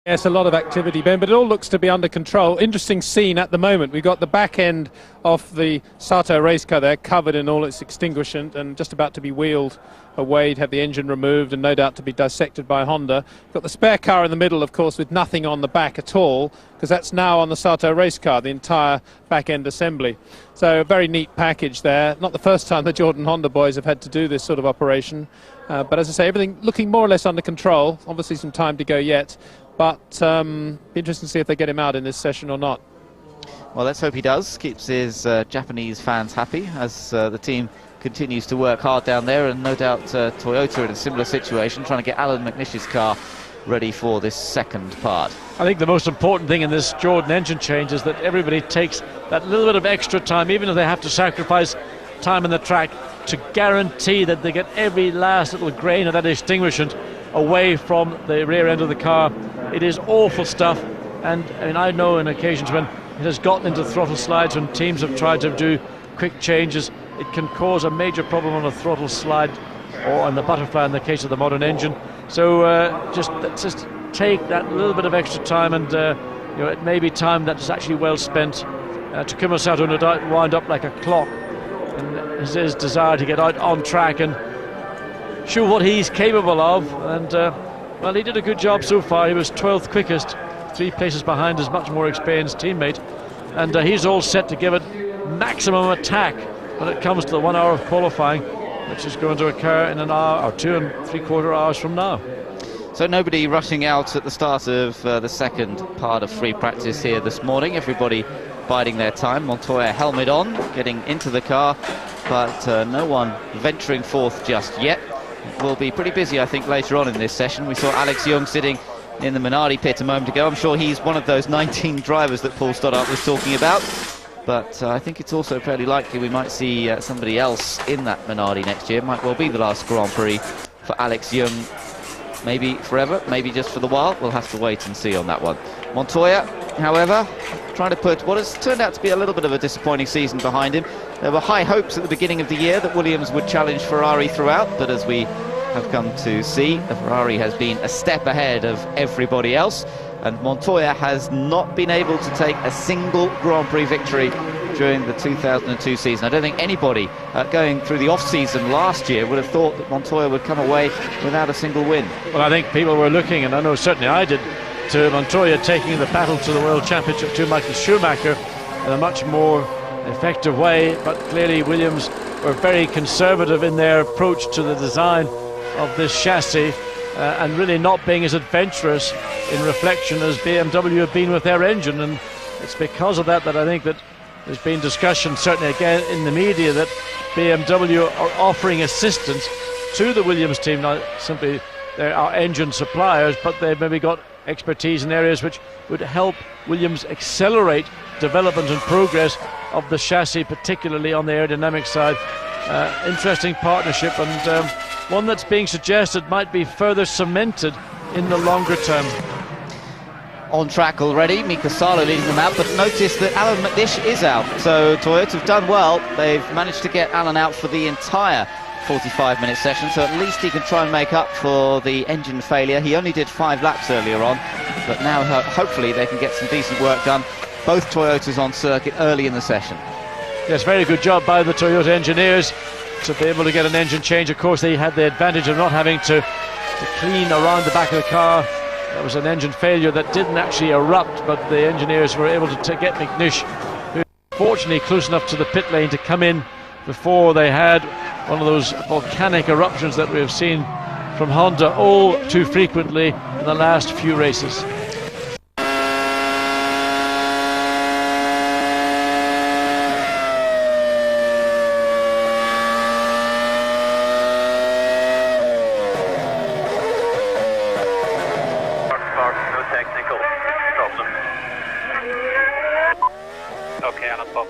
Yes, a lot of activity, Ben, but it all looks to be under control. Interesting scene at the moment. We've got the back end of the Sato race car there, covered in all its extinguishment and just about to be wheeled away to have the engine removed and no doubt to be dissected by Honda. We've got the spare car in the middle, of course, with nothing on the back at all, because that's now on the Sato race car, the entire back end assembly. So a very neat package there. Not the first time the Jordan Honda boys have had to do this sort of operation. But as I say, everything looking more or less under control. Obviously some time to go yet. But be interesting to see if they get him out in this session or not. Well, let's hope he does. Keeps his Japanese fans happy as the team continues to work hard down there, and no doubt Toyota in a similar situation, trying to get Alan McNish's car ready for this second part. I think the most important thing in this Jordan engine change is that everybody takes that little bit of extra time, even if they have to sacrifice time on the track, to guarantee that they get every last little grain of that extinguishment away from the rear end of the car. It is awful stuff, and I mean, I know on occasions when it has gotten into throttle slides, when teams have tried to do quick changes, it can cause a major problem on a throttle slide or on the butterfly in the case of the modern engine. So just take that little bit of extra time, and it may be time that is actually well spent. Takuma Sato no doubt wound up like a clock, and his desire to get out on track and show what he's capable of, and well, he did a good job so far. He was 12th quickest, 3 places behind his much more experienced teammate, and he's all set to give it maximum attack when it comes to the 1 hour of qualifying, which is going to occur in an hour or 2 3/4 hours from now. So nobody rushing out at the start of the second part of free practice here this morning. Everybody biding their time. Montoya helmet on, getting into the car, but no one venturing forth just yet. It will be pretty busy, I think, later on in this session. We saw Alex Young sitting in the Minardi pit a moment ago. I'm sure he's one of those 19 drivers that Paul Stoddart was talking about. But I think it's also fairly likely we might see somebody else in that Minardi next year. Might well be the last Grand Prix for Alex Young. Maybe forever, maybe just for the while. We'll have to wait and see on that one. Montoya, however, trying to put what has turned out to be a little bit of a disappointing season behind him. There were high hopes at the beginning of the year that Williams would challenge Ferrari throughout, but as we have come to see, the Ferrari has been a step ahead of everybody else, and Montoya has not been able to take a single Grand Prix victory during the 2002 season. I don't think anybody going through the off-season last year would have thought that Montoya would come away without a single win. Well, I think people were looking, and I know certainly I did, to Montoya taking the battle to the World Championship to Michael Schumacher in a much more effective way, but clearly Williams were very conservative in their approach to the design of this chassis, and really not being as adventurous in reflection as BMW have been with their engine. And it's because of that I think that there's been discussion, certainly again in the media, that BMW are offering assistance to the Williams team. Now, simply they are engine suppliers, but they've maybe got expertise in areas which would help Williams accelerate development and progress of the chassis, particularly on the aerodynamic side. Interesting partnership, and one that's being suggested might be further cemented in the longer term. On track already, Mika Salo leading them out, but notice that Alan McNish is out, so Toyota have done well. They've managed to get Alan out for the entire 45-minute session, so at least he can try and make up for the engine failure. He only did 5 laps earlier on, but now hopefully they can get some decent work done. Both Toyotas on circuit early in the session. Yes, very good job by the Toyota engineers to be able to get an engine change. Of course, they had the advantage of not having to clean around the back of the car. There was an engine failure that didn't actually erupt, but the engineers were able to get McNish, who was fortunately close enough to the pit lane to come in before they had one of those volcanic eruptions that we have seen from Honda all too frequently in the last few races. Okay, Alan, box.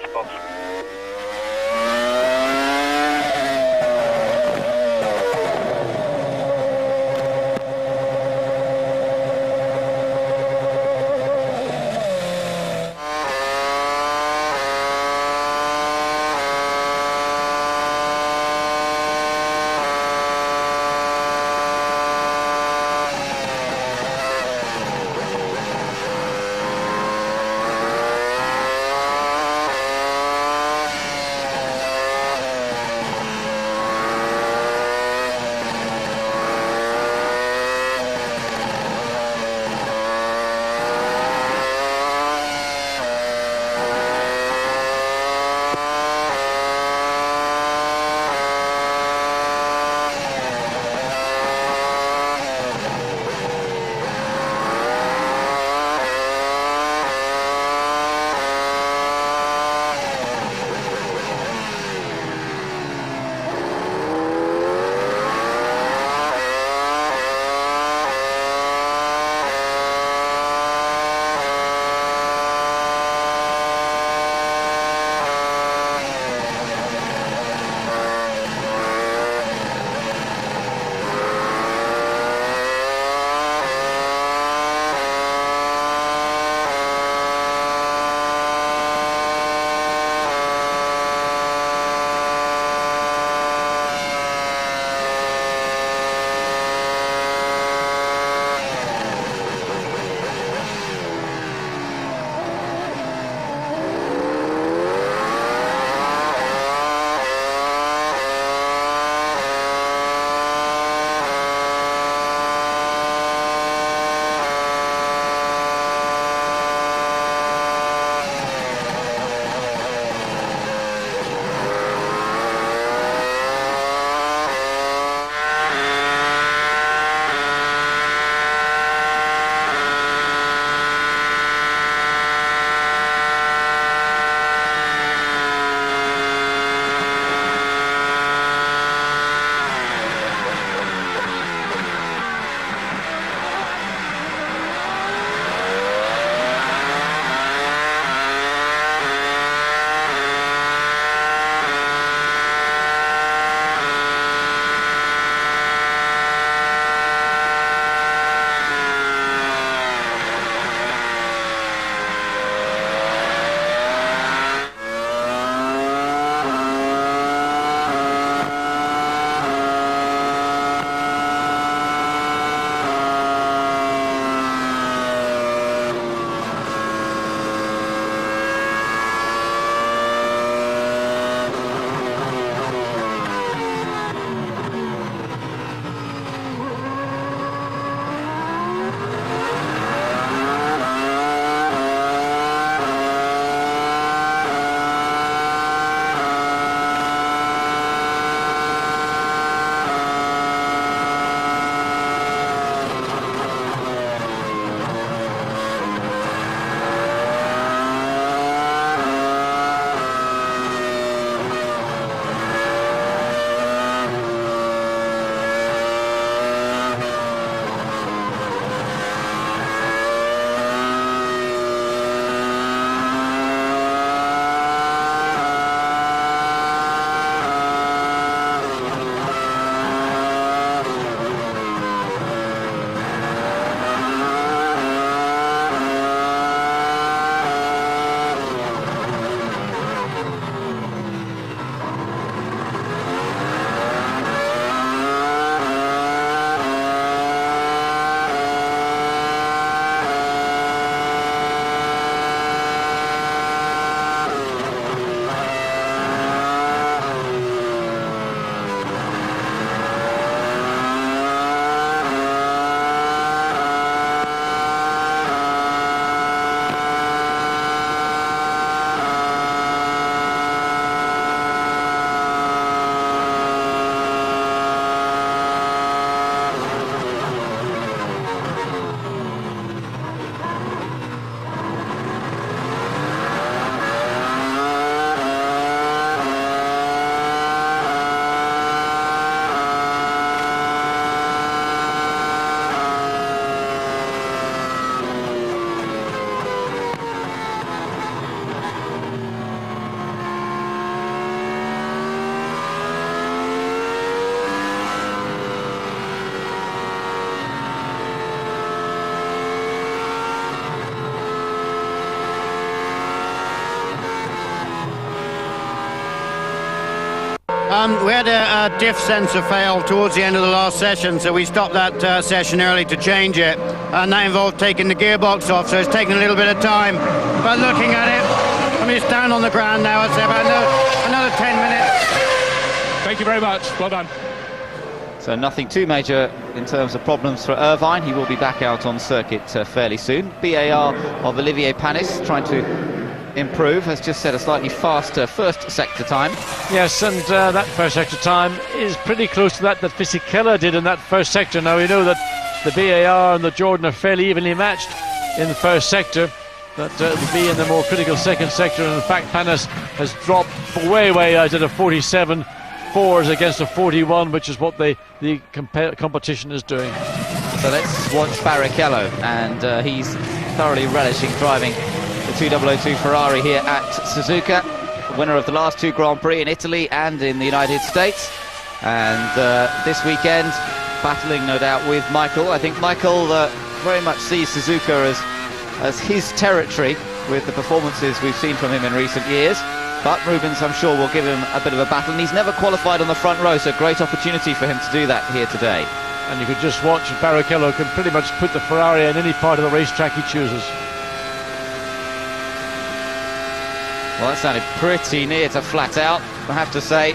We had a diff sensor fail towards the end of the last session, so we stopped that session early to change it, and that involved taking the gearbox off, so it's taken a little bit of time. But looking at it, I mean, it's down on the ground now. I'd say about another 10 minutes. Thank you very much. Well done. So nothing too major in terms of problems for Irvine. He will be back out on circuit fairly soon. BAR of Olivier Panis trying to improve, has just set a slightly faster first sector time. Yes, and that first sector time is pretty close to that Fisichella did in that first sector. Now we know that the BAR and the Jordan are fairly evenly matched in the first sector, but the B in the more critical second sector, and in fact Panis has dropped way out at a 47.4s against a 41, which is what the competition is doing. So let's watch Barrichello, and he's thoroughly relishing driving the 2002 Ferrari here at Suzuka, winner of the last two Grand Prix in Italy and in the United States, and this weekend battling no doubt with Michael. I think Michael very much sees Suzuka as his territory with the performances we've seen from him in recent years, but Rubens I'm sure will give him a bit of a battle, and he's never qualified on the front row, so great opportunity for him to do that here today. And you could just watch, Barrichello can pretty much put the Ferrari in any part of the racetrack he chooses. Well, that sounded pretty near to flat out, I have to say,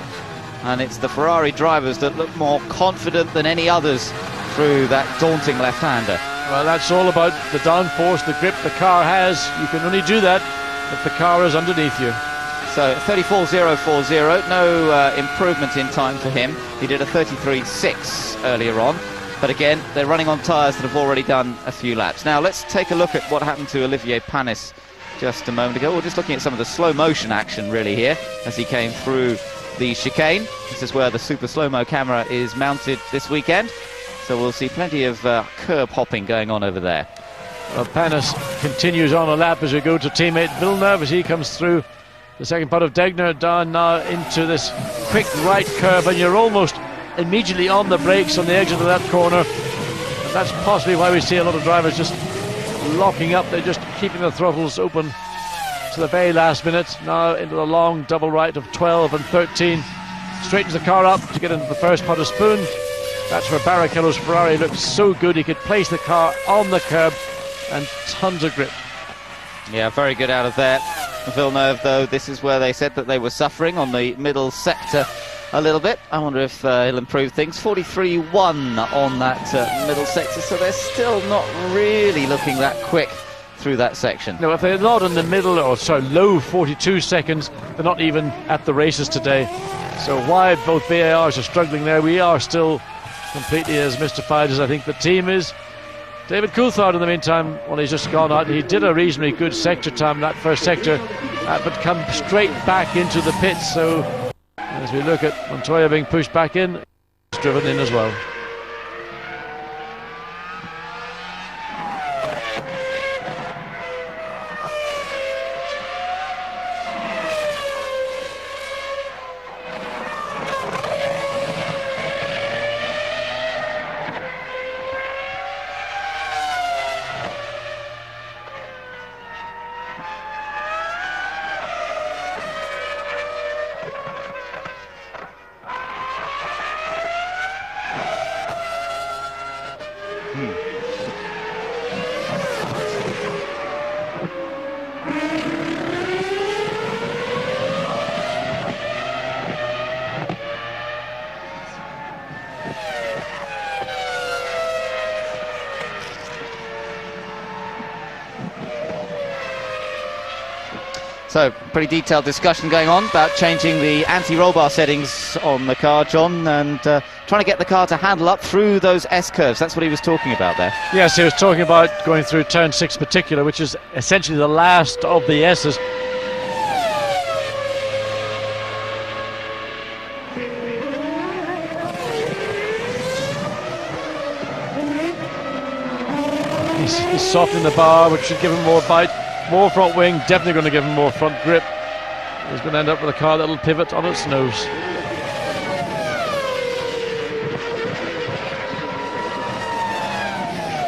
and it's the Ferrari drivers that look more confident than any others through that daunting left-hander. Well, that's all about the downforce, the grip the car has. You can only do that if the car is underneath you. So 34.040, no improvement in time for him. He did a 33.6 earlier on, but again, they're running on tyres that have already done a few laps. Now let's take a look at what happened to Olivier Panis just a moment ago. We're just looking at some of the slow motion action really here as he came through the chicane. This is where the super slow-mo camera is mounted this weekend, so we'll see plenty of curb hopping going on over there. Well, Panis continues on a lap as we go to teammate Villeneuve as he comes through the second part of Degner, down now into this quick right curve, and you're almost immediately on the brakes on the exit of that corner, and that's possibly why we see a lot of drivers just locking up. They're just keeping the throttles open to the very last minute. Now into the long double right of 12 and 13, straightens the car up to get into the first part of Spoon. That's where Barrichello's Ferrari looks so good. He could place the car on the curb and tons of grip. Yeah, very good out of there. Villeneuve, though, this is where they said that they were suffering on the middle sector a little bit. I wonder if he'll improve things. 43.1 on that middle sector, so they're still not really looking that quick through that section. No, if they're not in the middle, or sorry, low 42 seconds, they're not even at the races today. So why both BARs are struggling there, we are still completely as mystified as I think the team is. David Coulthard, in the meantime, well, he's just gone out. He did a reasonably good sector time, that first sector, but come straight back into the pits. So as we look at Montoya being pushed back in, he's driven in as well. So, pretty detailed discussion going on about changing the anti-roll bar settings on the car, John, and trying to get the car to handle up through those S-curves. That's what he was talking about there. Yes, he was talking about going through turn 6 particular, which is essentially the last of the S's. He's softening the bar, which should give him more bite. More front wing, definitely going to give him more front grip. He's going to end up with a car that'll pivot on its nose.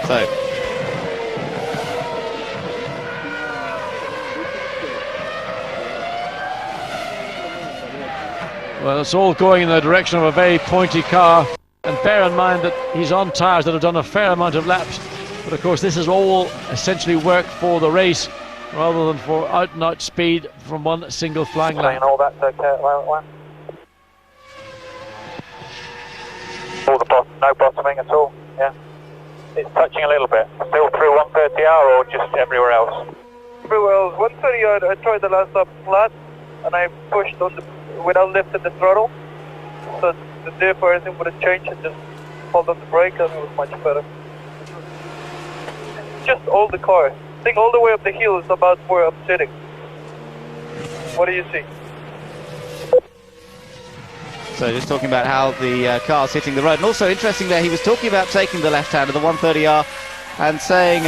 So, Well, it's all going in the direction of a very pointy car. And bear in mind that he's on tyres that have done a fair amount of laps. But of course, this is all essentially work for the race rather than for out-and-out speed from one single flying lap. All that's okay at the moment. All the no bottoming at all, yeah. It's touching a little bit. Still through 130R or just everywhere else? Everywhere else. 130R, I tried the last lap flat and I pushed on the, without lifting the throttle. So the dip or anything would have changed and just hold on the brake and it was much better. Just all the car. I think all the way up the hill is about where I'm sitting. What do you see? So just talking about how the car's hitting the road. And also interesting there, he was talking about taking the left hand of the 130R and saying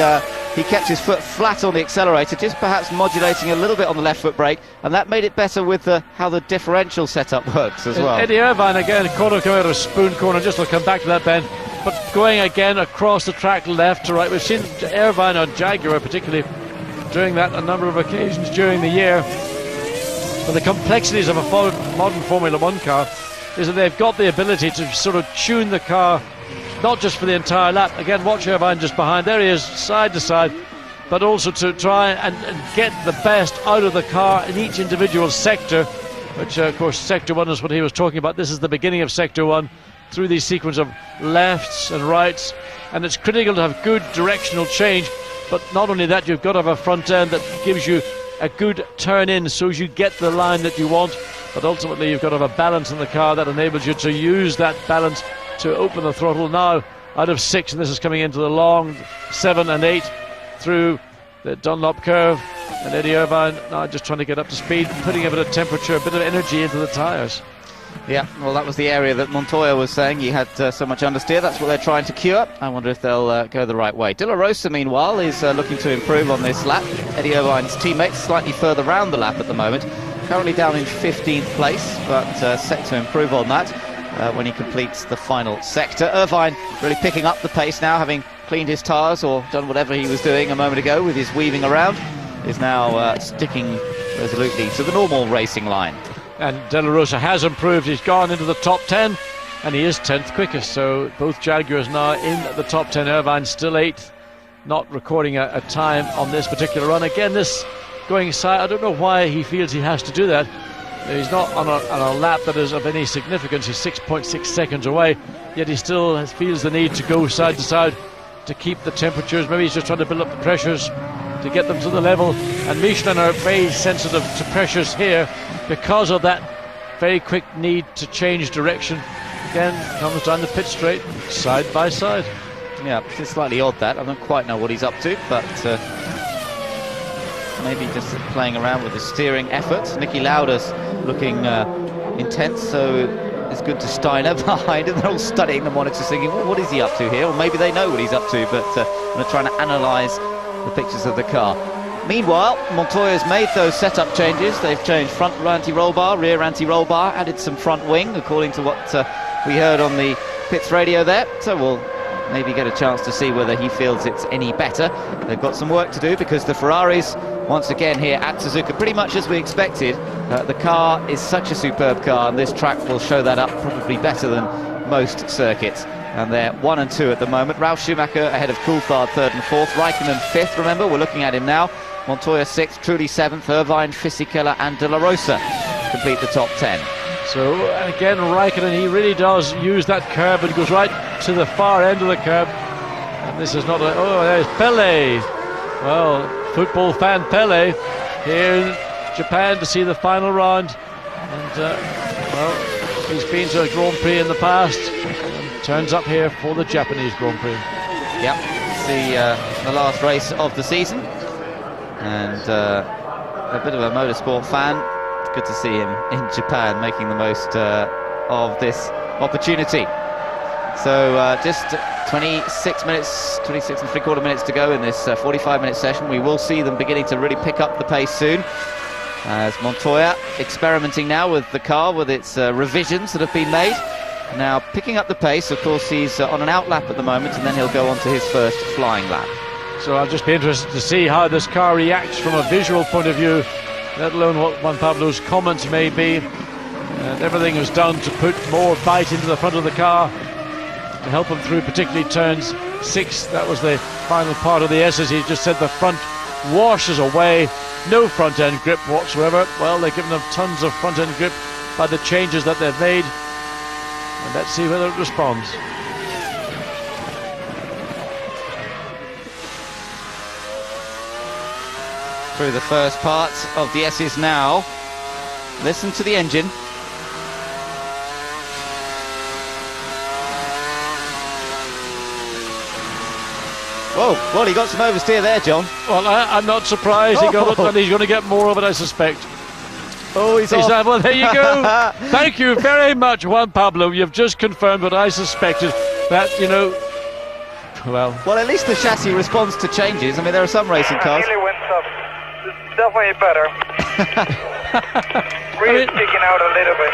he kept his foot flat on the accelerator, just perhaps modulating a little bit on the left foot brake, and that made it better with how the differential setup works as well. Eddie Irvine again, corner coming out of Spoon corner, just will come back to that, Ben, but going again across the track left to right. We've seen Irvine on Jaguar particularly doing that a number of occasions during the year. But the complexities of a modern Formula One car is that they've got the ability to sort of tune the car not just for the entire lap. Again, watch Irvine just behind. There he is, side to side, but also to try and get the best out of the car in each individual sector, which, of course, Sector 1 is what he was talking about. This is the beginning of Sector 1 through these sequence of lefts and rights, and it's critical to have good directional change, but not only that, you've got to have a front end that gives you a good turn in so as you get the line that you want, but ultimately you've got to have a balance in the car that enables you to use that balance to open the throttle. Now out of 6, and this is coming into the long 7 and 8 through the Dunlop curve, and Eddie Irvine now just trying to get up to speed, putting a bit of temperature, a bit of energy into the tyres. Yeah, well, that was the area that Montoya was saying he had so much understeer. That's what they're trying to cure. I wonder if they'll go the right way. De La Rosa, meanwhile, is looking to improve on this lap. Eddie Irvine's teammate slightly further round the lap at the moment. Currently down in 15th place, but set to improve on that when he completes the final sector. Irvine really picking up the pace now, having cleaned his tyres or done whatever he was doing a moment ago with his weaving around, is now sticking resolutely to the normal racing line. And De La Rosa has improved. He's gone into the top 10 and he is 10th quickest, so both Jaguars now in the top 10. Irvine still 8th, not recording a time on this particular run. Again, this going side, I don't know why he feels he has to do that. He's not on a lap that is of any significance. He's 6.6 seconds away, yet he still feels the need to go side to side to keep the temperatures. Maybe he's just trying to build up the pressures to get them to the level, and Michelin are very sensitive to pressures here because of that very quick need to change direction. Again, comes down the pit straight, side by side. Yeah, it's slightly odd that. I don't quite know what he's up to, but maybe just playing around with the steering effort. Nicky Lauda's looking intense, so it's good to Steiner behind, and they're all studying the monitors thinking, well, what is he up to here? Or maybe they know what he's up to, but they're trying to analyse the pictures of the car. Meanwhile, Montoya's made those setup changes. They've changed front anti-roll bar, rear anti-roll bar, added some front wing, according to what we heard on the pits radio there. So we'll maybe get a chance to see whether he feels it's any better. They've got some work to do because the Ferraris, once again here at Suzuka, pretty much as we expected. The car is such a superb car, and this track will show that up probably better than most circuits. And they're 1 and 2 at the moment. Ralf Schumacher ahead of Coulthard 3rd and 4th. Raikkonen 5th, remember, we're looking at him now. Montoya 6th, Trulli 7th, Irvine, Fisichella and De La Rosa complete the top 10. So again, Raikkonen, he really does use that curb and goes right to the far end of the curb. And this is not a... Oh, there's Pele. Well, football fan Pele here in Japan to see the final round. And, well, he's been to a Grand Prix in the past. Turns up here for the Japanese Grand Prix. Yep, it's the last race of the season, and a bit of a motorsport fan. It's good to see him in Japan making the most of this opportunity. So just 26 and 3/4 minutes to go in this 45-minute session. We will see them beginning to really pick up the pace soon, as Montoya experimenting now with the car, with its revisions that have been made. Now picking up the pace. Of course, he's on an out lap at the moment, and then he'll go on to his first flying lap. So I'll just be interested to see how this car reacts from a visual point of view, let alone what Juan Pablo's comments may be. And everything was done to put more bite into the front of the car to help him through, particularly turns 6. That was the final part of the S's. He just said the front washes away, no front end grip whatsoever. Well, they've given them tons of front end grip by the changes that they've made, and let's see whether it responds. Through the first part of the S's now. Listen to the engine. Whoa, well, he got some oversteer there, John. Well, I'm not surprised. He got it, and he's going to get more of it, I suspect. Oh, he's off. Well, there you go. Thank you very much, Juan Pablo. You've just confirmed what I suspected, that, you know, well, at least the chassis responds to changes. I mean, there are some racing cars. Really went up. It's definitely better. Really sticking out a little bit.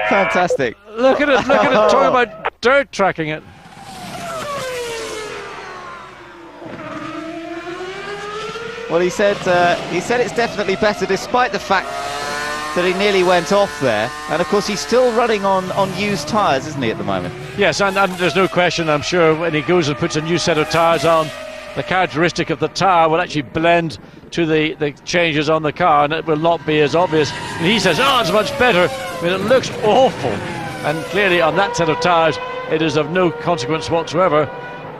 Fantastic. Look at it, talking about dirt tracking it. Well, he said it's definitely better, despite the fact that he nearly went off there. And of course, he's still running on used tyres, isn't he, at the moment? Yes, and there's no question, I'm sure, when he goes and puts a new set of tyres on, the characteristic of the tyre will actually blend to the changes on the car, and it will not be as obvious. And he says, oh, it's much better. I mean, it looks awful. And clearly, on that set of tyres, it is of no consequence whatsoever,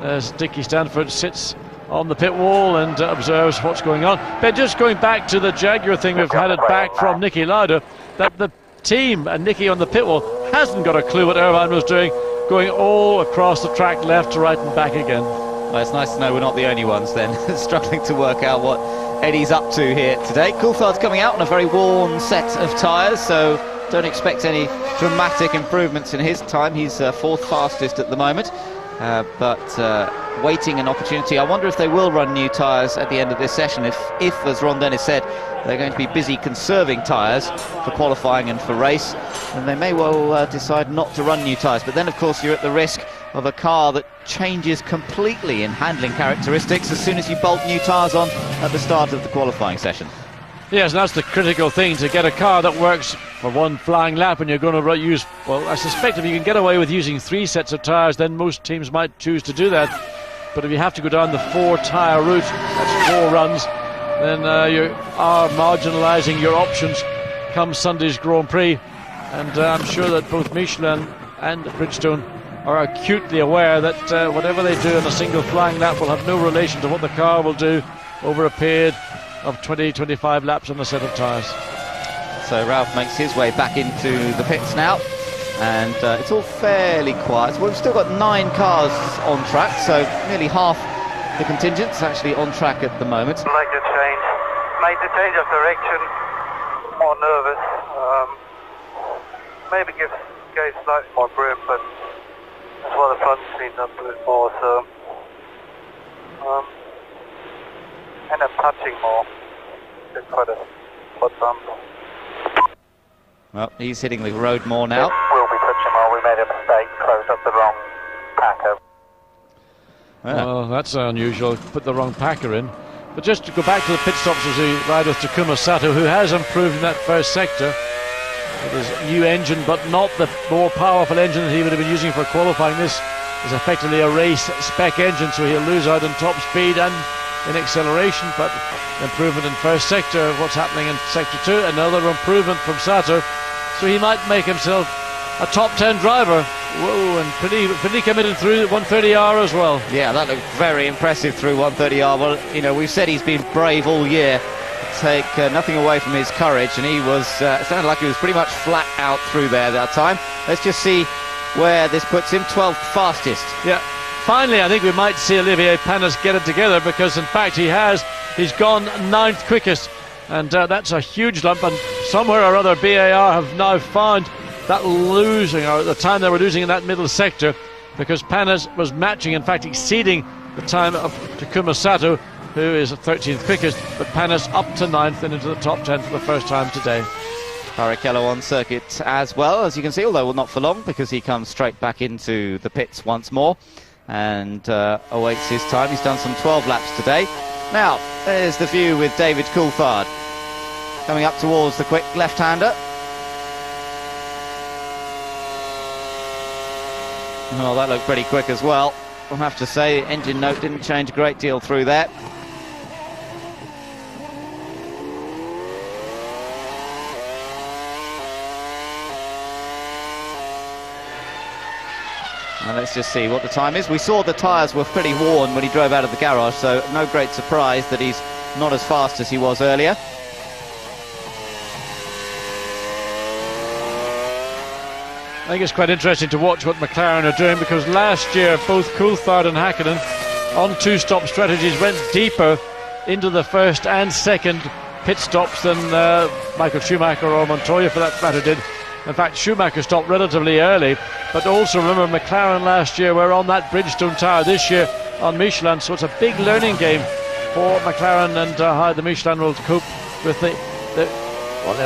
as Dickie Stanford sits on the pit wall and observes what's going on. But just going back to the Jaguar thing, we've had it back from Nicky Lauda, that the team and Nicky on the pit wall hasn't got a clue what Irvine was doing, going all across the track, left to right and back again. Well, it's nice to know we're not the only ones then struggling to work out what Eddie's up to here today. Coulthard's coming out on a very worn set of tyres, so don't expect any dramatic improvements in his time. He's 4th fastest at the moment, but waiting an opportunity. I wonder if they will run new tyres at the end of this session, if as Ron Dennis said, they're going to be busy conserving tyres for qualifying and for race, and they may well decide not to run new tyres. But then, of course, you're at the risk of a car that changes completely in handling characteristics as soon as you bolt new tyres on at the start of the qualifying session. Yes, and that's the critical thing, to get a car that works for one flying lap, and you're going to use, well, I suspect if you can get away with using 3 sets of tyres, then most teams might choose to do that. But if you have to go down the 4-tyre route, that's 4 runs, then you are marginalising your options come Sunday's Grand Prix. And I'm sure that both Michelin and Bridgestone are acutely aware that whatever they do in a single flying lap will have no relation to what the car will do over a period of 20-25 laps on a set of tyres. So Ralph makes his way back into the pits now, and it's all fairly quiet. We've still got 9 cars on track, so nearly half the contingent's actually on track at the moment. Like the change, made the change of direction, more nervous, maybe give Gay slightly more grip, but as well the front cleaned up a bit more, so end up touching more. It's quite a hot bump. Well, he's hitting the road more now. We'll be touching more. We made a mistake, closed up the wrong packer. Well, that's unusual, put the wrong packer in. But just to go back to the pit stops as we ride with Takuma Sato, who has improved in that first sector with his new engine, but not the more powerful engine that he would have been using for qualifying. This is effectively a race spec engine, so he'll lose out on top speed and in acceleration, but improvement in first sector. What's happening in sector 2? Another improvement from Sato, so he might make himself a top 10 driver. Whoa, and pretty committed through 130R as well. Yeah, that looked very impressive through 130R. Well, you know, we've said he's been brave all year. Take nothing away from his courage, and he was sounded like he was pretty much flat out through there that time. Let's just see where this puts him. 12th fastest. Yeah, finally I think we might see Olivier Panis get it together, because in fact he's gone 9th quickest, and that's a huge lump, and somewhere or other BAR have now found that losing, or the time they were losing in that middle sector, because Panis was matching, in fact exceeding the time of Takuma Sato, who is 13th quickest, but Panis up to 9th and into the top 10 for the first time today. Barrichello on circuit as well, as you can see, although not for long, because he comes straight back into the pits once more and awaits his time. He's done some 12 laps today. Now, there's the view with David Coulthard coming up towards the quick left-hander. Well, that looked pretty quick as well. I'll have to say, engine note didn't change a great deal through there. And let's just see what the time is. We saw the tyres were pretty worn when he drove out of the garage, so no great surprise that he's not as fast as he was earlier. I think it's quite interesting to watch what McLaren are doing, because last year both Coulthard and Hakkinen on two-stop strategies went deeper into the first and second pit stops than Michael Schumacher or Montoya for that matter did. In fact, Schumacher stopped relatively early, but also remember McLaren last year were on that Bridgestone tyre, this year on Michelin, so it's a big learning game for McLaren and how the Michelin will cope with the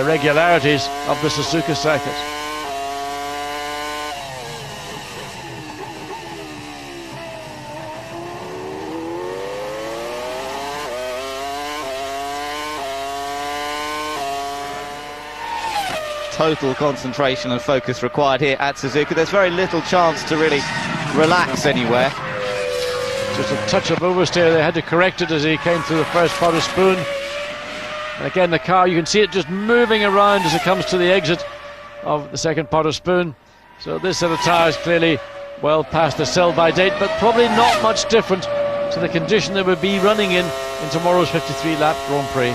irregularities of the Suzuka circuit. Total concentration and focus required here at Suzuka. There's very little chance to really relax anywhere. Just a touch of oversteer. They had to correct it as he came through the first pot of spoon. And again, the car, you can see it just moving around as it comes to the exit of the second pot of spoon. So this set of tyres clearly well past the sell-by date, but probably not much different to the condition they would be running in tomorrow's 53-lap Grand Prix.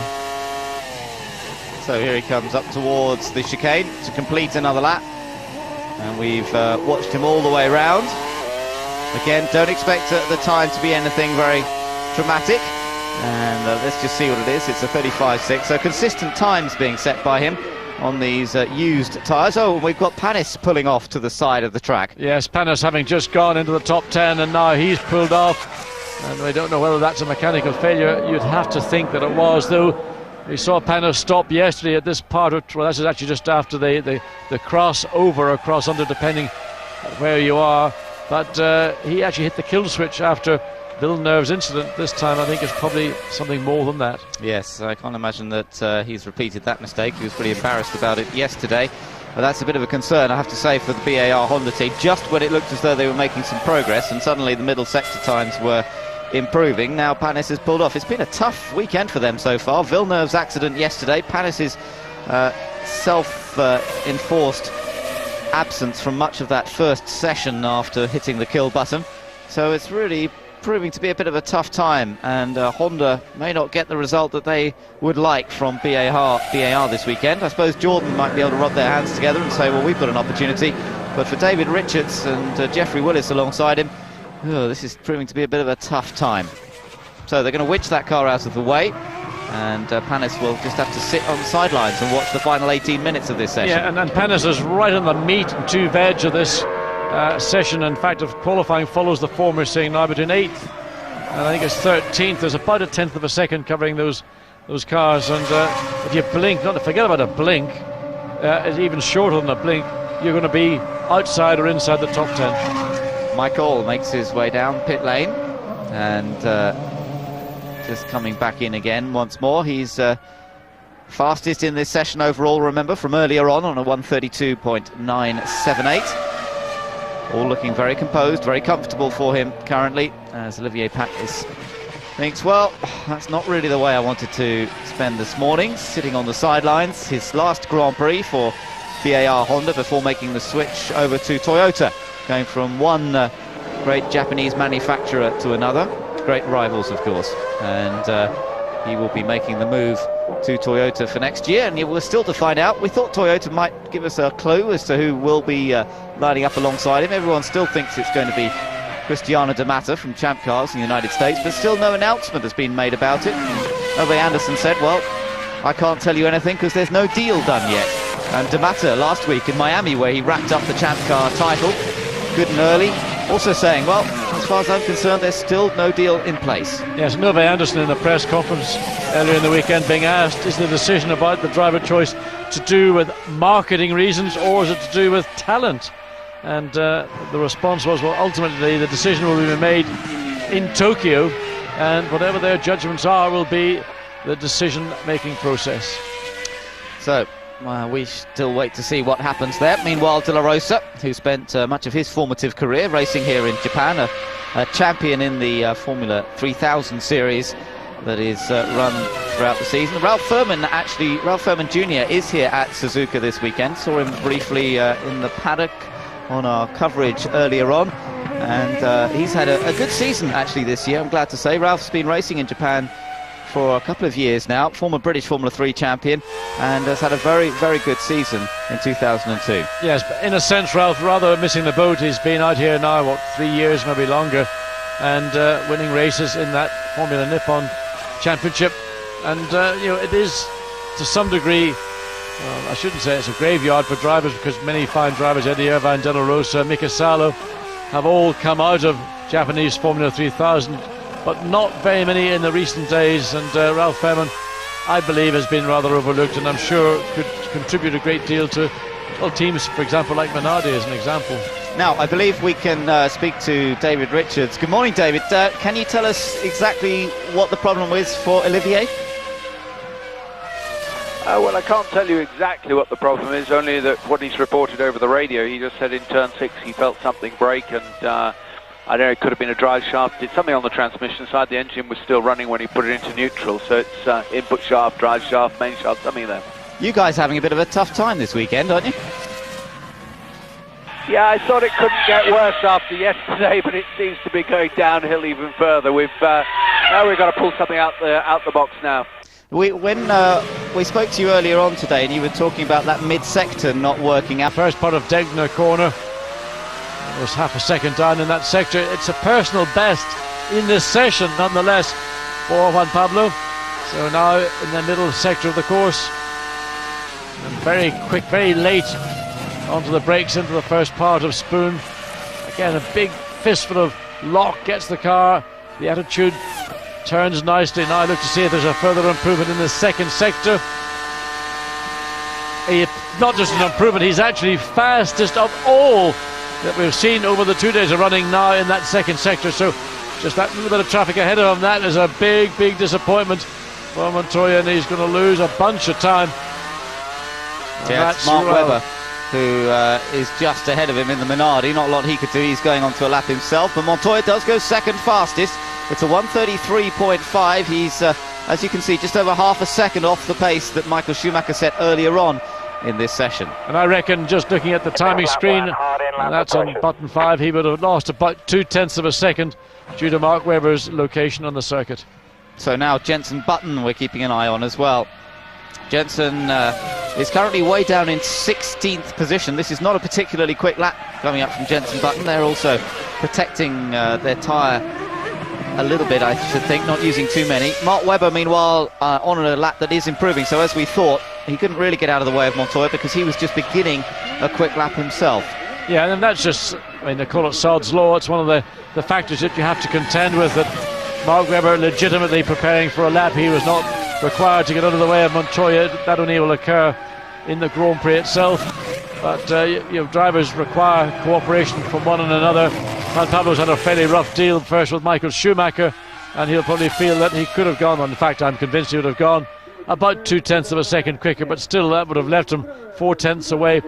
So here he comes up towards the chicane to complete another lap, and we've watched him all the way round. Again, don't expect the time to be anything very dramatic, and let's just see what it is. It's a 35.6, so consistent times being set by him on these used tyres. Oh, we've got Panis pulling off to the side of the track. Yes, Panis having just gone into the top 10, and now he's pulled off, and we don't know whether that's a mechanical failure. You'd have to think that it was, though. We saw Panis stop yesterday at this part of, well, this is actually just after the crossover or cross under, depending where you are. But he actually hit the kill switch after Villeneuve's incident. This time I think it's probably something more than that. Yes, I can't imagine that he's repeated that mistake. He was pretty embarrassed about it yesterday. But that's a bit of a concern, I have to say, for the BAR Honda team. Just when it looked as though they were making some progress, and suddenly the middle sector times were improving. Now Panis has pulled off. It's been a tough weekend for them so far. Villeneuve's accident yesterday, Panis's self-enforced absence from much of that first session after hitting the kill button. So it's really proving to be a bit of a tough time, and Honda may not get the result that they would like from BAR this weekend. I suppose Jordan might be able to rub their hands together and say, well, we've got an opportunity. But for David Richards and Jeffrey Willis alongside him, this is proving to be a bit of a tough time. So they're going to witch that car out of the way, and Panis will just have to sit on the sidelines and watch the final 18 minutes of this session. Yeah, and Panis is right on the meat and two veg of this session. In fact, if qualifying follows the form we're seeing now, between 8th and I think it's 13th, there's about a tenth of a second covering those cars. And if you blink, not to forget about a blink, it's even shorter than a blink, you're going to be outside or inside the top 10. Michael makes his way down pit lane, and just coming back in again once more. He's fastest in this session overall, remember, from earlier on a 1:32.978. All looking very composed, very comfortable for him currently, as Olivier Panis thinks, well, that's not really the way I wanted to spend this morning, sitting on the sidelines. His last Grand Prix for BAR Honda before making the switch over to Toyota, going from one great Japanese manufacturer to another. Great rivals, of course. And he will be making the move to Toyota for next year, and we're still to find out. We thought Toyota might give us a clue as to who will be lining up alongside him. Everyone still thinks it's going to be Cristiano De Mata from Champ Cars in the United States, but still no announcement has been made about it. Ove Anderson said, well, I can't tell you anything because there's no deal done yet. And De Mata last week in Miami, where he wrapped up the Champ Car title good and early, also saying, well, as far as I'm concerned, there's still no deal in place. Yes, Ove Anderson in the press conference earlier in the weekend being asked, is the decision about the driver choice to do with marketing reasons, or is it to do with talent? And the response was, well, ultimately the decision will be made in Tokyo, and whatever their judgments are will be the decision-making process. So we still wait to see what happens there. Meanwhile, De La Rosa, who spent much of his formative career racing here in Japan, a champion in the Formula 3000 series that is run throughout the season. Ralph Furman Jr. is here at Suzuka this weekend. Saw him briefly in the paddock on our coverage earlier on, and he's had a good season actually this year, I'm glad to say. Ralph's been racing in Japan for a couple of years now, former British Formula 3 champion, and has had a very, very good season in 2002. Yes, but in a sense, Ralph, rather missing the boat. He's been out here now, 3 years, maybe longer, and winning races in that Formula Nippon Championship. And, it is, to some degree, I shouldn't say it's a graveyard for drivers, because many fine drivers, Eddie Irvine, De La Rosa, Mika Salo, have all come out of Japanese Formula 3000, but not very many in the recent days, and Ralph Furman, I believe, has been rather overlooked, and I'm sure could contribute a great deal to teams, for example, like Minardi as an example. Now, I believe we can speak to David Richards. Good morning, David. Can you tell us exactly what the problem is for Olivier? Well, I can't tell you exactly what the problem is, only that what he's reported over the radio. He just said in turn 6 he felt something break, and I don't know, it could have been a drive shaft. Did something on the transmission side. The engine was still running when he put it into neutral, so it's input shaft, drive shaft, main shaft, something there. You guys having a bit of a tough time this weekend, aren't you? Yeah, I thought it couldn't get worse after yesterday, but it seems to be going downhill even further. Now we've got to pull something out the box now. When we spoke to you earlier on today, and you were talking about that mid-sector not working out. First part of Degner corner was half a second down in that sector. It's a personal best in this session, nonetheless, for Juan Pablo. So now in the middle sector of the course, and very quick, very late onto the brakes into the first part of Spoon. Again, a big fistful of lock gets the car. The attitude turns nicely. Now I look to see if there's a further improvement in the second sector. Not just an improvement, he's actually fastest of all that we've seen over the 2 days of running now in that second sector. So just that little bit of traffic ahead of him, that is a big, big disappointment for Montoya, and he's going to lose a bunch of time. Yeah, it's Mark Webber who is just ahead of him in the Minardi. Not a lot he could do. He's going on to a lap himself, but Montoya does go second fastest. It's a 1:33.5. He's, as you can see, just over half a second off the pace that Michael Schumacher set earlier on in this session. And I reckon, just looking at the timing screen, and that's on button 5, he would have lost about 0.2 of a second due to Mark Webber's location on the circuit. So now Jenson Button we're keeping an eye on as well. Jenson is currently way down in 16th position. This is not a particularly quick lap coming up from Jenson Button. They're also protecting their tyre a little bit, I should think, not using too many. Mark Webber, meanwhile, on a lap that is improving. So as we thought, he couldn't really get out of the way of Montoya because he was just beginning a quick lap himself. Yeah, and that's just, I mean, they call it Sod's Law. It's one of the factors that you have to contend with, that Mark Webber legitimately preparing for a lap. He was not required to get out of the way of Montoya. That only will occur in the Grand Prix itself. But drivers require cooperation from one and another. Juan Pablo's had a fairly rough deal first with Michael Schumacher, and he'll probably feel that he could have gone, in fact I'm convinced he would have gone about 0.2 of a second quicker, but still that would have left him 0.4 away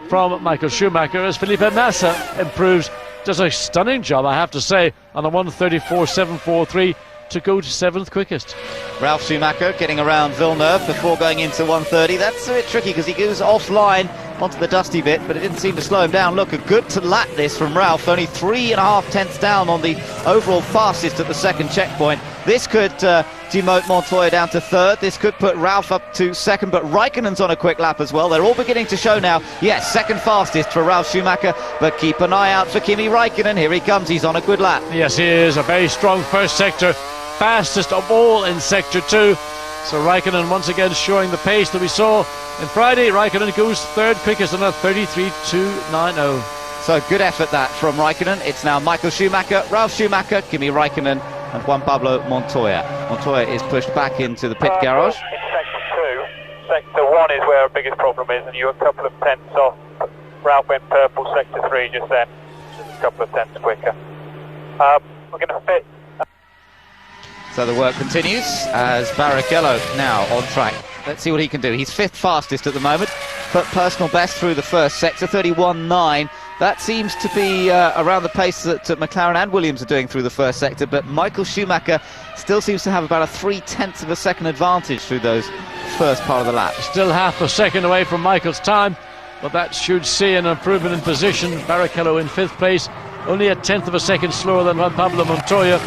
from Michael Schumacher, as Felipe Massa improves. Does a stunning job, I have to say, on a 1:34.743 to go to 7th quickest. Ralf Schumacher getting around Villeneuve before going into 1:30. That's a bit tricky because he goes offline onto the dusty bit, but it didn't seem to slow him down. Look, a good to lap this from Ralf, only 3.5 tenths down on the overall fastest at the second checkpoint. This could demote Montoya down to 3rd. This could put Ralf up to 2nd, but Raikkonen's on a quick lap as well. They're all beginning to show now. Yes, 2nd fastest for Ralf Schumacher, but keep an eye out for Kimi Raikkonen. Here he comes, he's on a good lap. Yes, he is. A very strong first sector, fastest of all in sector 2. So Raikkonen once again showing the pace that we saw on Friday. Raikkonen goes 3rd quickest on a 33.290. So good effort that from Raikkonen. It's now Michael Schumacher, Ralf Schumacher, Kimi Raikkonen and Juan Pablo Montoya. Montoya is pushed back into the pit garage. In sector 2, sector 1 is where our biggest problem is, and you're a couple of tenths off. Ralph went purple, sector 3 just then, just a couple of tenths quicker. We're going to fit. So the work continues as Barrichello now on track. let's see what he can do. He's 5th fastest at the moment, but personal best through the first sector, 31.9. That seems to be around the pace that McLaren and Williams are doing through the first sector, but Michael Schumacher still seems to have about a 0.3 of a second advantage through those first part of the lap. Still half a second away from Michael's time, but that should see an improvement in position. Barrichello in 5th place, only a 1/10 of a second slower than Juan Pablo Montoya,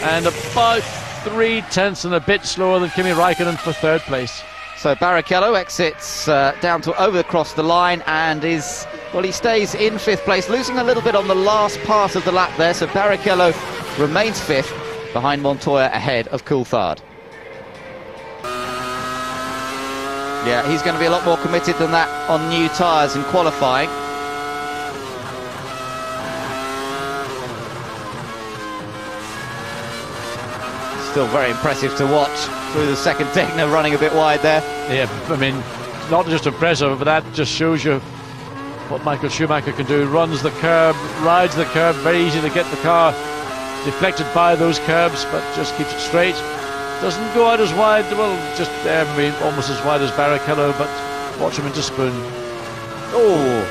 and about 0.3 and a bit slower than Kimi Raikkonen for 3rd place. So Barrichello exits down to across the line and is, well, he stays in 5th place, losing a little bit on the last part of the lap there. So Barrichello remains 5th, behind Montoya, ahead of Coulthard. Yeah, he's going to be a lot more committed than that on new tyres in qualifying. Still very impressive to watch through the second Tegner, running a bit wide there. Yeah, I mean, not just impressive, but that just shows you what Michael Schumacher can do. Runs the curb, rides the curb, very easy to get the car deflected by those curbs, but just keeps it straight. Doesn't go out as wide, well, just there, I mean, almost as wide as Barrichello, but watch him into Spoon. Oh,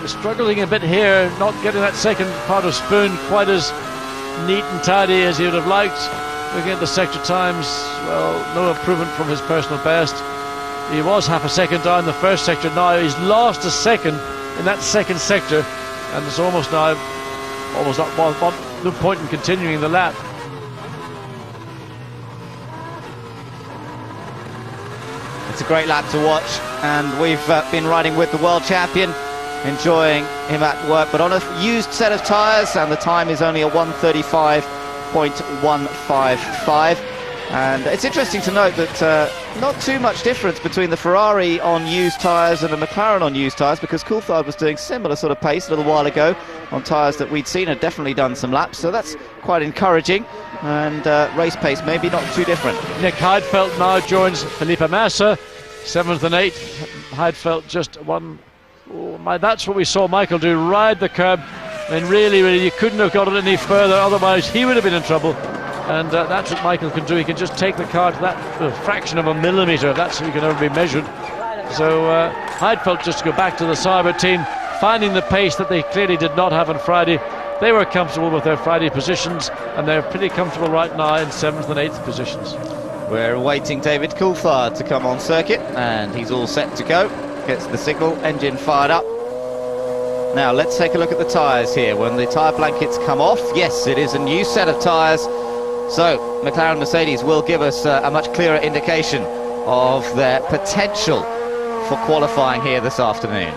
he's struggling a bit here, not getting that second part of Spoon quite as neat and tidy as he would have liked. Looking at the sector times, well, no improvement from his personal best. He was half a second down the first sector. Now he's lost a second in that second sector, and it's almost not no point in continuing the lap. It's a great lap to watch, and we've been riding with the world champion, enjoying him at work, but on a used set of tyres, and the time is only a 1:35.155. And it's interesting to note that not too much difference between the Ferrari on used tyres and the McLaren on used tyres, because Coulthard was doing similar sort of pace a little while ago on tyres that we'd seen, had definitely done some laps, so that's quite encouraging. And race pace maybe not too different. Nick Heidfeld now joins Felipe Massa, 7th and 8th. Heidfeld just one. Oh my, that's what we saw Michael do, ride the curb, and really you couldn't have got it any further, otherwise he would have been in trouble. And that's what Michael can do. He can just take the car to that fraction of a millimetre. That's how you can ever be measured. So Heidfeld just to go back to the Sauber team, finding the pace that they clearly did not have on Friday. They were comfortable with their Friday positions, and they're pretty comfortable right now in 7th and 8th positions. We're awaiting David Coulthard to come on circuit, and he's all set to go. Gets the signal, engine fired up. Now let's take a look at the tyres here. When the tyre blankets come off, yes, it is a new set of tyres. So McLaren Mercedes will give us a much clearer indication of their potential for qualifying here this afternoon.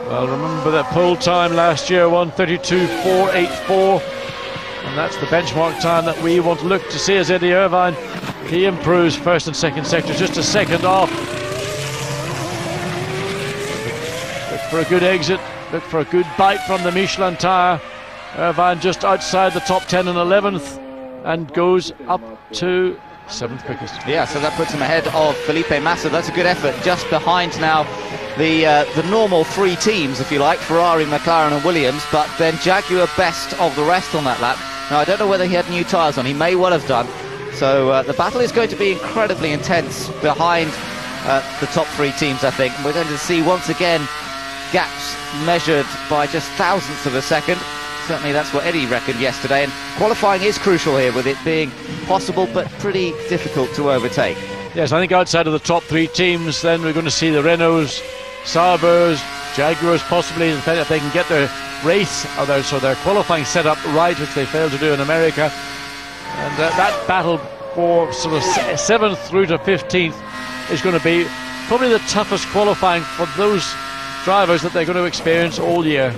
Well, remember that pole time last year, 1:32.484, and that's the benchmark time that we want to look to see as Eddie Irvine. He improves first and second sectors, just a second off. Look for a good exit, look for a good bite from the Michelin tyre. Irvine just outside the top 10 and 11th, and goes up to 7th quickest. Yeah, so that puts him ahead of Felipe Massa. That's a good effort. Just behind now the normal 3 teams, if you like, Ferrari, McLaren and Williams, but then Jaguar best of the rest on that lap. Now I don't know whether he had new tyres on, he may well have done. So the battle is going to be incredibly intense behind the top 3 teams, I think. We're going to see once again gaps measured by just thousandths of a second. Certainly that's what Eddie reckoned yesterday, and qualifying is crucial here, with it being possible but pretty difficult to overtake. Yes, I think outside of the top 3 teams, then we're going to see the Renaults, Saubers, Jaguars possibly, if they can get their race or their qualifying setup right, which they failed to do in America. And that battle for sort of 7th through to 15th is going to be probably the toughest qualifying for those drivers that they're going to experience all year.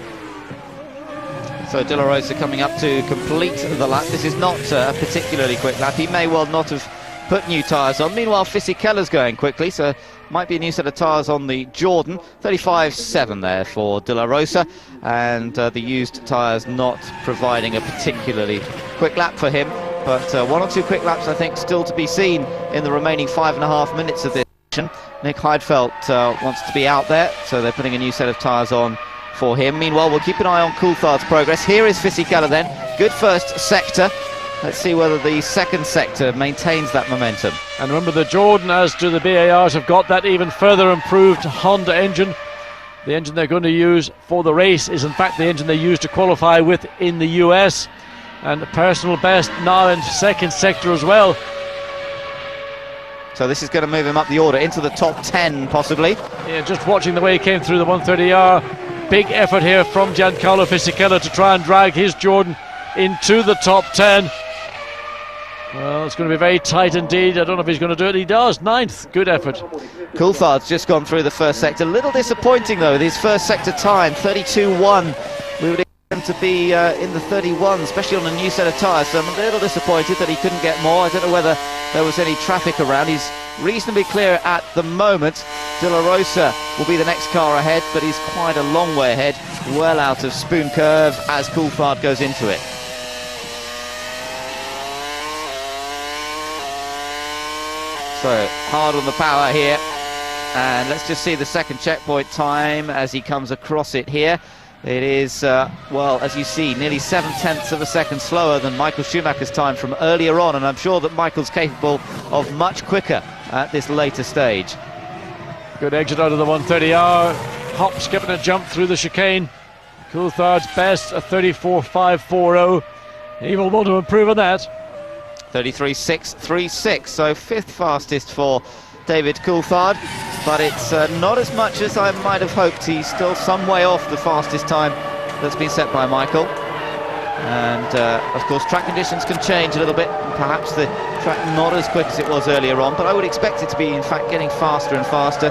So De La Rosa coming up to complete the lap. This is not a particularly quick lap. He may well not have put new tyres on. Meanwhile, Fisichella's going quickly, so might be a new set of tyres on the Jordan. 35.7 there for De La Rosa, and the used tyres not providing a particularly quick lap for him. But 1 or 2 quick laps, I think, still to be seen in the remaining 5.5 minutes of this session. Nick Heidfeld wants to be out there, so they're putting a new set of tyres on for him. Meanwhile, we'll keep an eye on Coulthard's progress. Here is Fisichella then. Good first sector. Let's see whether the second sector maintains that momentum. And remember, the Jordan, as do the BARs, have got that even further improved Honda engine. The engine they're going to use for the race is in fact the engine they used to qualify with in the US. And the personal best now in second sector as well. So this is going to move him up the order into the top 10 possibly. Yeah, just watching the way he came through the 130R. Big effort here from Giancarlo Fisichella to try and drag his Jordan into the top 10. Well, it's going to be very tight indeed. I don't know if he's going to do it. He does. 9th. Good effort. Coulthard's just gone through the first sector. A little disappointing though, his first sector time, 32.1. We would expect him to be in the 31, especially on a new set of tyres. So I'm a little disappointed that he couldn't get more. I don't know whether there was any traffic around. He's reasonably clear at the moment. De La Rosa will be the next car ahead, but he's quite a long way ahead, well out of Spoon Curve as Coulthard goes into it. So hard on the power here, and let's just see the second checkpoint time as he comes across it here. It is, well, as you see, nearly 7/10 of a second slower than Michael Schumacher's time from earlier on, and I'm sure that Michael's capable of much quicker at this later stage. Good exit out of the 130R. Hop, skip and a jump through the chicane. Coulthard's best, a 34.540. He will want to improve on that. 33.636, so 5th fastest for David Coulthard, but it's not as much as I might have hoped. He's still some way off the fastest time that's been set by Michael. And of course track conditions can change a little bit, perhaps the track not as quick as it was earlier on, but I would expect it to be in fact getting faster and faster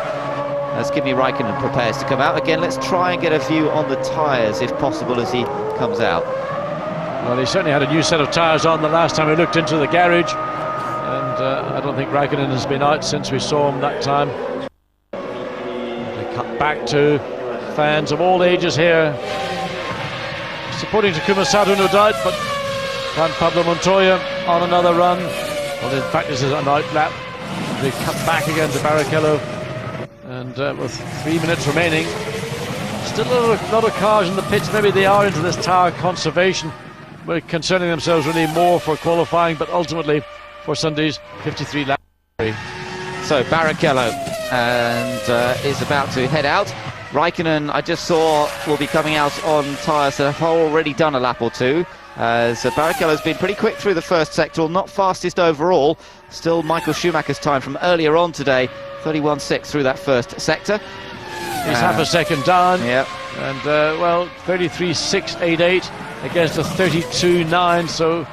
as Kimi Raikkonen prepares to come out. Again, let's try and get a view on the tyres if possible as he comes out. Well, he certainly had a new set of tyres on the last time we looked into the garage, and I don't think Raikkonen has been out since we saw him that time. They cut back to fans of all ages here, supporting Takuma Sato, no doubt, but Juan Pablo Montoya on another run. Well, in fact, this is an out lap. They cut back again to Barrichello, and with 3 minutes remaining, still a lot of cars in the pits. Maybe they are into this tyre conservation. We're concerning themselves really more for qualifying, but ultimately for Sunday's 53 lap. So Barrichello and is about to head out. Raikkonen, I just saw, will be coming out on tyres that have already done a lap or two, as Barrichello's been pretty quick through the first sector, not fastest overall. Still Michael Schumacher's time from earlier on today, 31.6 through that first sector. He's half a second down. Yeah. And well, 33.688 against a 32.9, so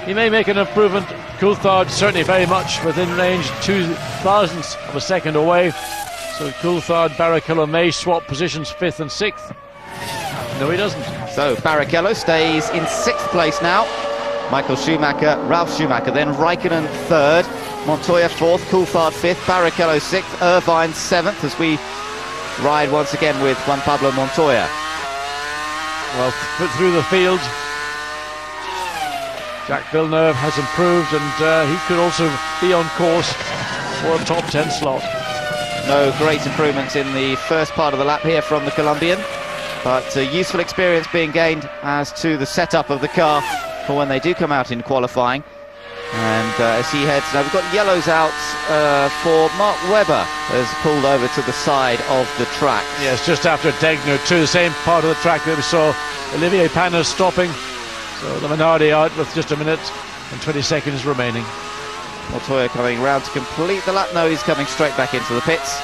he may make an improvement. Coulthard certainly very much within range, 0.02 of a second away. So Coulthard, Barrichello may swap positions 5th and 6th. No, he doesn't. So Barrichello stays in 6th place now. Michael Schumacher, Ralf Schumacher, then Raikkonen 3rd, Montoya 4th, Coulthard 5th, Barrichello 6th, Irvine 7th as we ride once again with Juan Pablo Montoya. Well, through the field, Jacques Villeneuve has improved, and he could also be on course for a top 10 slot. No great improvements in the first part of the lap here from the Colombian, but useful experience being gained as to the setup of the car for when they do come out in qualifying. And as he heads, now we've got yellows out for Mark Webber, has pulled over to the side of the track. Yes, just after Degner too, the same part of the track that we saw Olivier Panis stopping. So the Minardi out with just 1 minute and 20 seconds remaining. Montoya coming round to complete the lap. No, he's coming straight back into the pits.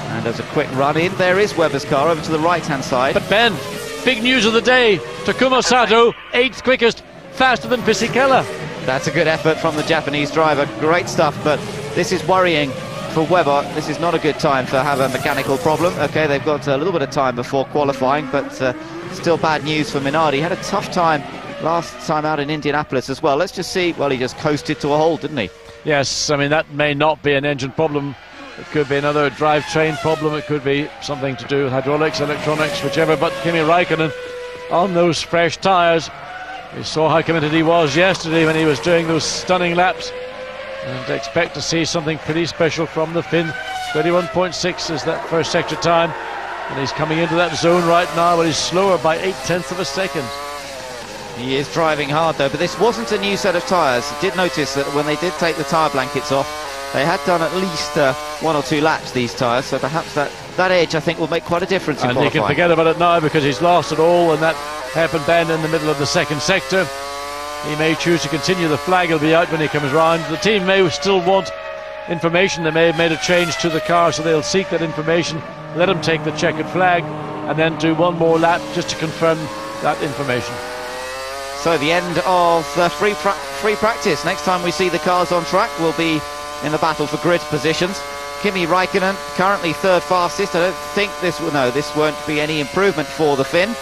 And as a quick run in, there is Webber's car over to the right-hand side. But Ben, big news of the day. Takuma Sato, 8th quickest, faster than Fisichella. That's a good effort from the Japanese driver. Great stuff, but this is worrying for Webber. This is not a good time to have a mechanical problem. Okay, they've got a little bit of time before qualifying, but still bad news for Minardi. He had a tough time last time out in Indianapolis as well. Let's just see. Well, he just coasted to a halt, didn't he? Yes, I mean, that may not be an engine problem. It could be another drivetrain problem. It could be something to do with hydraulics, electronics, whichever. But Kimi Raikkonen on those fresh tyres. We saw how committed he was yesterday when he was doing those stunning laps, and expect to see something pretty special from the Finn. 31.6 is that first sector time, and he's coming into that zone right now, but he's slower by 0.8 of a second. He is driving hard though, but this wasn't a new set of tyres. I did notice that when they did take the tyre blankets off, they had done at least 1 or 2 laps, these tyres, so perhaps that edge, I think, will make quite a difference in qualifying. And he can forget about it now because he's lost it all in that hairpin bend in the middle of the second sector. He may choose to continue. The flag will be out when he comes round. The team may still want information. They may have made a change to the car, so they'll seek that information, let him take the checkered flag, and then do one more lap just to confirm that information. So the end of free practice. Next time we see the cars on track, we'll be in the battle for grid positions. Kimi Räikkönen currently third fastest. I don't think this won't be any improvement for the Finn.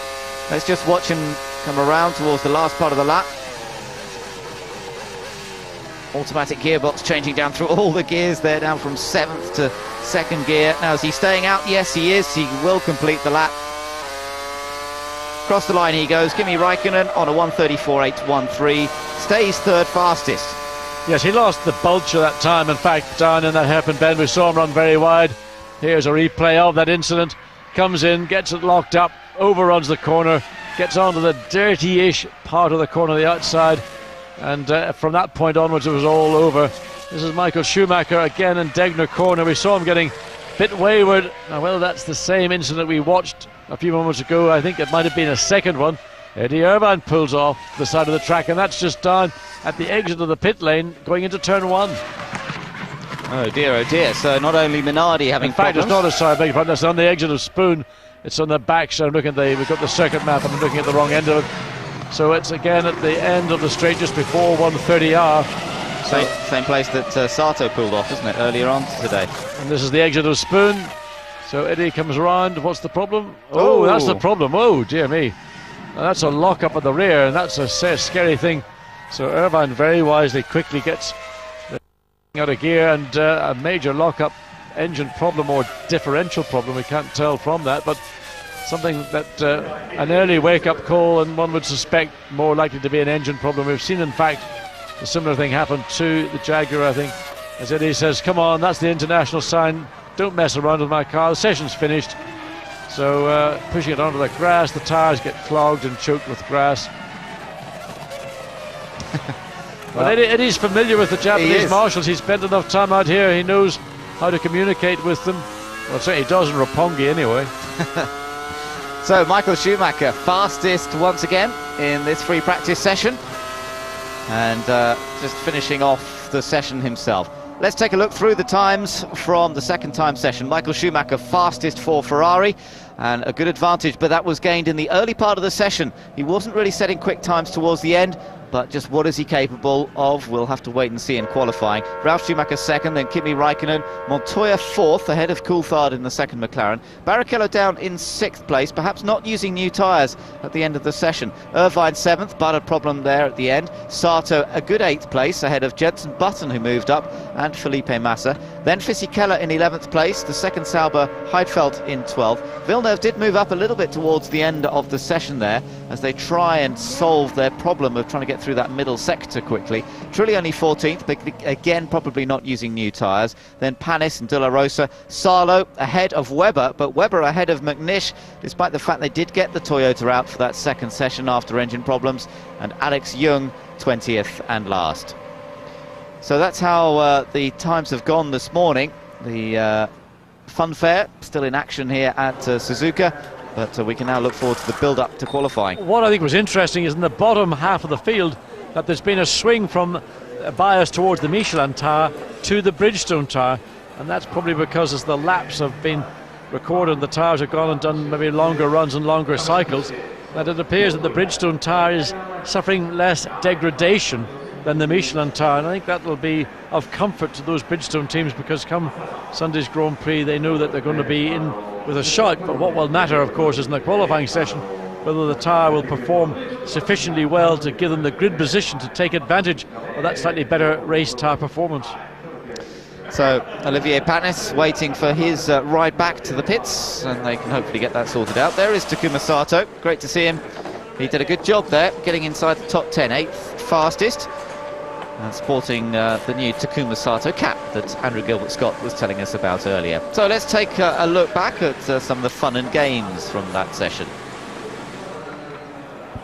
Let's just watch him come around towards the last part of the lap. Automatic gearbox changing down through all the gears there, down from 7th to 2nd gear. Now, is he staying out? Yes, he is. He will complete the lap. Across the line he goes. Kimi Räikkönen on a 1:34.813, stays third fastest. Yes, he lost the bulge of that time. In fact, down in that hairpin bend, we saw him run very wide. Here's a replay of that incident. Comes in, gets it locked up, overruns the corner, gets onto the dirty-ish part of the corner, the outside, and from that point onwards it was all over. This is Michael Schumacher again in Degner corner. We saw him getting a bit wayward. Now, whether that's the same incident we watched a few moments ago, I think it might have been a second one. Eddie Irvine pulls off the side of the track, and that's just down at the exit of the pit lane going into turn 1. Oh dear, so not only Minardi having in fact problems. It's not a side, beg your pardon, it's on the exit of Spoon. It's on the back, so I'm looking at we've got the circuit map and I'm looking at the wrong end of it. So it's again at the end of the straight just before 1:30R. Same place that Sato pulled off, isn't it, earlier on today? And this is the exit of Spoon. So Eddie comes around. What's the problem? Oh, that's the problem. Oh, dear me. Now that's a lock up at the rear, and that's a scary thing. So Irvine very wisely quickly gets out of gear, and a major lock-up engine problem or differential problem, we can't tell from that, but something that an early wake-up call, and one would suspect more likely to be an engine problem. We've seen, in fact, a similar thing happen to the Jaguar, I think, as Eddie says, come on, that's the international sign, don't mess around with my car, the session's finished. So pushing it onto the grass, the tyres get clogged and choked with grass. Well, Eddie's familiar with the Japanese marshals. He's spent enough time out here. He knows how to communicate with them. Well, certainly does in Roppongi anyway. So Michael Schumacher fastest once again in this free practice session, and just finishing off the session himself. Let's take a look through the times from the second time session. Michael Schumacher fastest for Ferrari, and a good advantage, but that was gained in the early part of the session. He wasn't really setting quick times towards the end, but just what is he capable of? We'll have to wait and see in qualifying. Ralf Schumacher second, then Kimi Räikkönen. Montoya fourth, ahead of Coulthard in the second McLaren. Barrichello down in 6th place, perhaps not using new tyres at the end of the session. Irvine 7th, but a problem there at the end. Sato a good 8th place, ahead of Jenson Button, who moved up, and Felipe Massa. Then Fisichella in 11th place, the second Sauber, Heidfeld in 12th. Villeneuve did move up a little bit towards the end of the session there, as they try and solve their problem of trying to get through that middle sector quickly. Trulli only 14th, but again probably not using new tyres. Then Panis and De La Rosa. Salo ahead of Webber, but Webber ahead of McNish, despite the fact they did get the Toyota out for that second session after engine problems. And Alex Young 20th and last. So that's how the times have gone this morning. The fun fair still in action here at Suzuka, but we can now look forward to the build-up to qualifying. What I think was interesting is in the bottom half of the field that there's been a swing from a bias towards the Michelin tyre to the Bridgestone tyre, and that's probably because as the laps have been recorded, the tyres have gone and done maybe longer runs and longer cycles, that it appears that the Bridgestone tyre is suffering less degradation than the Michelin tyre, and I think that will be of comfort to those Bridgestone teams, because come Sunday's Grand Prix they know that they're going to be in with a shout. But what will matter, of course, is in the qualifying session whether the tyre will perform sufficiently well to give them the grid position to take advantage of that slightly better race tyre performance. So Olivier Panis waiting for his ride back to the pits, and they can hopefully get that sorted out. There is Takuma Sato, great to see him. He did a good job there, getting inside the top 10, 8th fastest, and sporting the new Takuma Sato cap that Andrew Gilbert-Scott was telling us about earlier. So let's take a look back at some of the fun and games from that session.